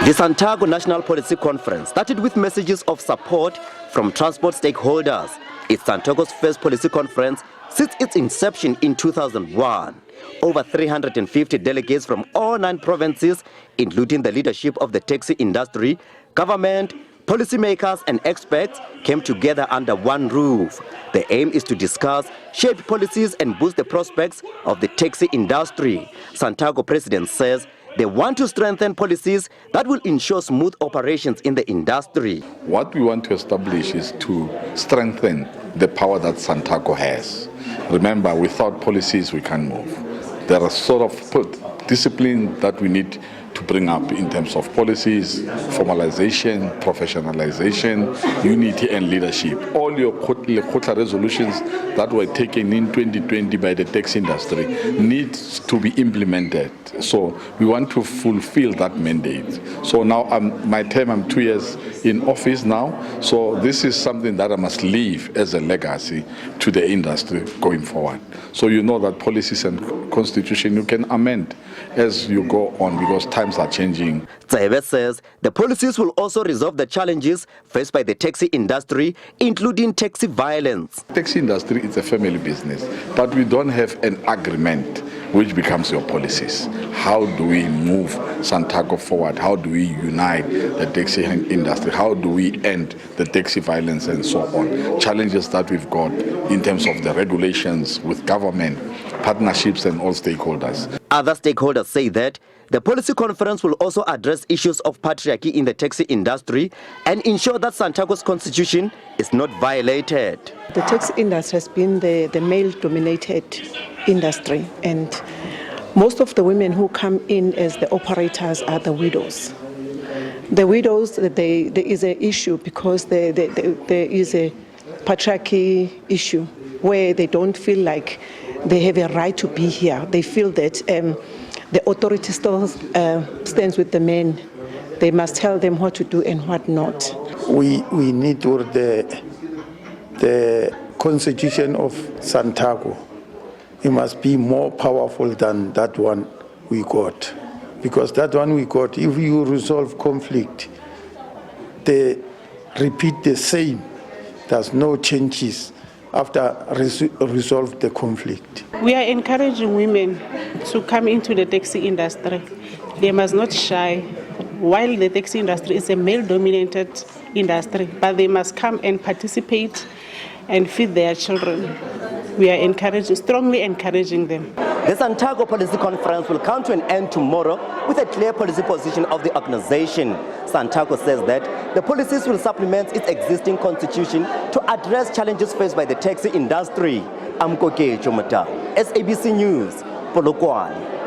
The SANTACO National Policy Conference started with messages of support from transport stakeholders. It's SANTACO's first policy conference since its inception in 2001. Over 350 delegates from all 9 provinces, including the leadership of the taxi industry, government, policymakers and experts, came together under one roof. The aim is to discuss, shape policies and boost the prospects of the taxi industry. SANTACO president says they want to strengthen policies that will ensure smooth operations in the industry. What we want to establish is to strengthen the power that SANTACO has. Remember, without policies we can't move. There are sort of discipline that we need to bring up in terms of policies, formalization, professionalization, unity and leadership. All your Lekgotla resolutions that were taken in 2020 by the taxi industry needs to be implemented. So we want to fulfill that mandate. So now my term, I'm 2 years in office now. So this is something that I must leave as a legacy to the industry going forward. So you know that policies and constitution you can amend as you go on because times are changing. Tsebe says the policies will also resolve the challenges faced by the taxi industry, including taxi violence. Taxi industry is a family business, but we don't have an agreement which becomes your policies. How do we move SANTACO forward? How do we unite the taxi industry? How do we end the taxi violence and so on? Challenges that we've got in terms of the regulations with government, partnerships and all stakeholders. Other stakeholders say that the policy conference will also address issues of patriarchy in the taxi industry and ensure that SANTACO's constitution is not violated. The taxi industry has been the male-dominated industry, and most of the women who come in as the operators are the widows. The widows, there is an issue because there is a patriarchy issue where they don't feel like they have a right to be here. They feel that the authority still stands with the men. They must tell them what to do and what not. We need the constitution of SANTACO. It must be more powerful than that one we got. Because that one we got, if you resolve conflict, they repeat the same. There's no changes after resolve the conflict. We are encouraging women to come into the taxi industry. They must not shy. While the taxi industry is a male-dominated industry, but they must come and participate and feed their children. We are strongly encouraging them. The SANTACO Policy Conference will come to an end tomorrow with a clear policy position of the organization. SANTACO says that the policies will supplement its existing constitution to address challenges faced by the taxi industry. I'm Koke Chomata, SABC News, Polokwane.